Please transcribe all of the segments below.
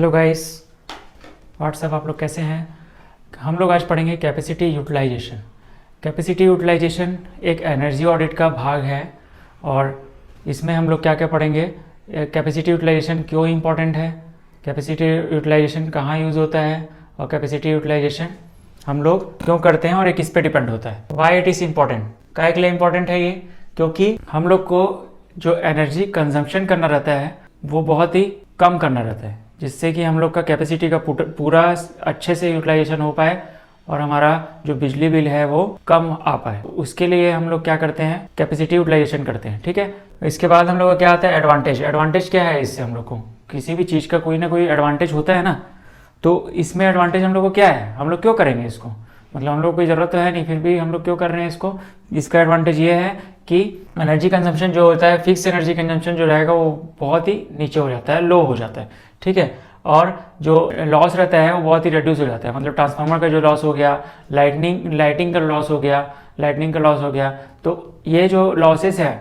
Hello guys, WhatsApp, आप लोग कैसे हैं। हम लोग आज पढ़ेंगे कैपेसिटी यूटिलाइजेशन। कैपेसिटी यूटिलाइजेशन एक एनर्जी ऑडिट का भाग है और इसमें हम लोग क्या क्या पढ़ेंगे। कैपेसिटी यूटिलाइजेशन क्यों इम्पोर्टेंट है, कैपेसिटी यूटिलाइजेशन कहाँ यूज़ होता है और कैपेसिटी यूटिलाइजेशन हम लोग क्यों करते हैं और ये किस पे डिपेंड होता है। वाई इट इज़ इम्पॉर्टेंट, काहे के लिए इम्पोर्टेंट है ये, क्योंकि हम लोग को जो एनर्जी कंजम्पशन करना रहता है वो बहुत ही कम करना रहता है, जिससे कि हम लोग का कैपेसिटी का पूरा अच्छे से यूटिलाइजेशन हो पाए और हमारा जो बिजली बिल है वो कम आ पाए। उसके लिए हम लोग क्या करते हैं, कैपेसिटी यूटिलाइजेशन करते हैं। ठीक है, इसके बाद हम लोग का क्या आता है, एडवांटेज। एडवांटेज क्या है, इससे हम लोग को किसी भी चीज़ का कोई ना कोई एडवांटेज होता है ना, तो इसमें एडवांटेज हम लोग को क्या है, हम लोग क्यों करेंगे इसको, मतलब हम लोग कोई ज़रूरत तो है नहीं, फिर भी हम लोग क्यों कर रहे हैं इसको। इसका एडवांटेज ये है कि एनर्जी कंजम्पशन जो होता है, फिक्स एनर्जी कंजम्पशन जो रहेगा वो बहुत ही नीचे हो जाता है, लो हो जाता है। ठीक है, और जो लॉस रहता है वो बहुत ही रिड्यूस हो जाता है, मतलब ट्रांसफार्मर का जो लॉस हो गया, लाइटिंग का लॉस हो गया, तो ये जो लॉसेस है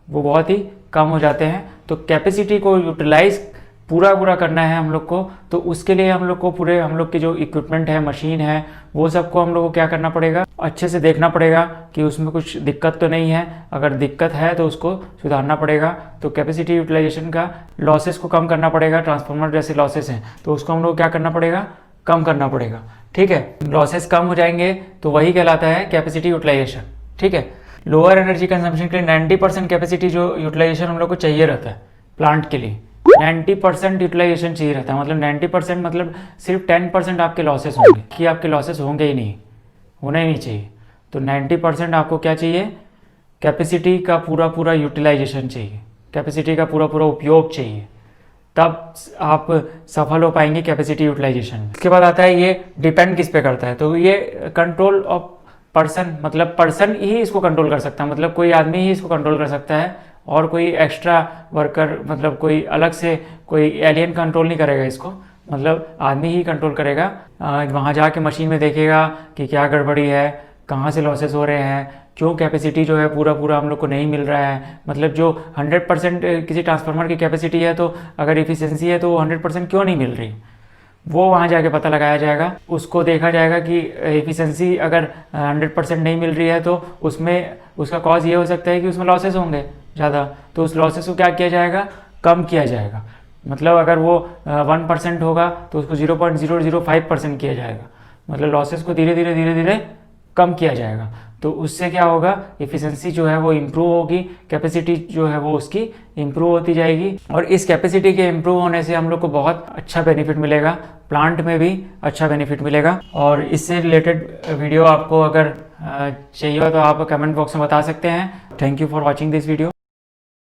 वो बहुत ही कम हो जाते हैं। तो कैपेसिटी को यूटिलाइज पूरा करना है हम लोग को, तो उसके लिए हम लोग को हम लोग के जो इक्विपमेंट है, मशीन है, वो सबको हम लोग को क्या करना पड़ेगा, अच्छे से देखना पड़ेगा कि उसमें कुछ दिक्कत तो नहीं है। अगर दिक्कत है तो उसको सुधारना पड़ेगा। तो कैपेसिटी यूटिलाइजेशन का लॉसेस को कम करना पड़ेगा। ट्रांसफार्मर जैसे लॉसेस हैं तो उसको हम लोग क्या करना पड़ेगा, कम करना पड़ेगा। ठीक है, लॉसेस कम हो जाएंगे तो वही कहलाता है कैपेसिटी यूटिलाइजेशन। ठीक है, लोअर एनर्जी कंजम्पशन के लिए 90% कैपेसिटी जो यूटिलाइजेशन हम लोग को चाहिए रहता है प्लांट के लिए। 90% यूटिलाइजेशन चाहिए रहता है, मतलब 90% मतलब सिर्फ 10% आपके लॉसेस होंगे, कि आपके लॉसेस होंगे ही नहीं, होना ही नहीं चाहिए। तो 90% आपको क्या चाहिए, कैपेसिटी का पूरा यूटिलाइजेशन चाहिए, कैपेसिटी का पूरा उपयोग चाहिए, तब आप सफल हो पाएंगे कैपेसिटी यूटिलाइजेशन में। इसके बाद आता है ये डिपेंड किस पे करता है, तो ये कंट्रोल ऑफ पर्सन, मतलब पर्सन ही इसको कंट्रोल कर सकता है, मतलब कोई आदमी ही इसको कंट्रोल कर सकता है और कोई एक्स्ट्रा वर्कर, मतलब कोई अलग से कोई एलियन कंट्रोल नहीं करेगा इसको, मतलब आदमी ही कंट्रोल करेगा। वहाँ जाके मशीन में देखेगा कि क्या गड़बड़ी है, कहाँ से लॉसेस हो रहे हैं, क्यों कैपेसिटी जो है पूरा हम लोग को नहीं मिल रहा है। मतलब जो 100% किसी ट्रांसफार्मर की कैपेसिटी है, तो अगर इफिशिएंसी है तो वो 100% क्यों नहीं मिल रही, वो वहाँ जाके पता लगाया जाएगा। उसको देखा जाएगा कि एफिशिएंसी अगर 100% नहीं मिल रही है तो उसमें उसका कॉज ये हो सकता है कि उसमें लॉसेस होंगे ज़्यादा, तो उस लॉसेस को क्या किया जाएगा, कम किया जाएगा। मतलब अगर वो 1% होगा तो उसको 0.005% किया जाएगा, मतलब लॉसेस को धीरे धीरे कम किया जाएगा। तो उससे क्या होगा, एफिशिएंसी जो है वो इम्प्रूव होगी, कैपेसिटी जो है वो उसकी इम्प्रूव होती जाएगी। और इस कैपेसिटी के इम्प्रूव होने से हम लोग को बहुत अच्छा बेनिफिट मिलेगा, प्लांट में भी अच्छा बेनिफिट मिलेगा। और इससे रिलेटेड वीडियो आपको अगर चाहिए हो तो आप कमेंट बॉक्स में बता सकते हैं। Thank you for watching this video.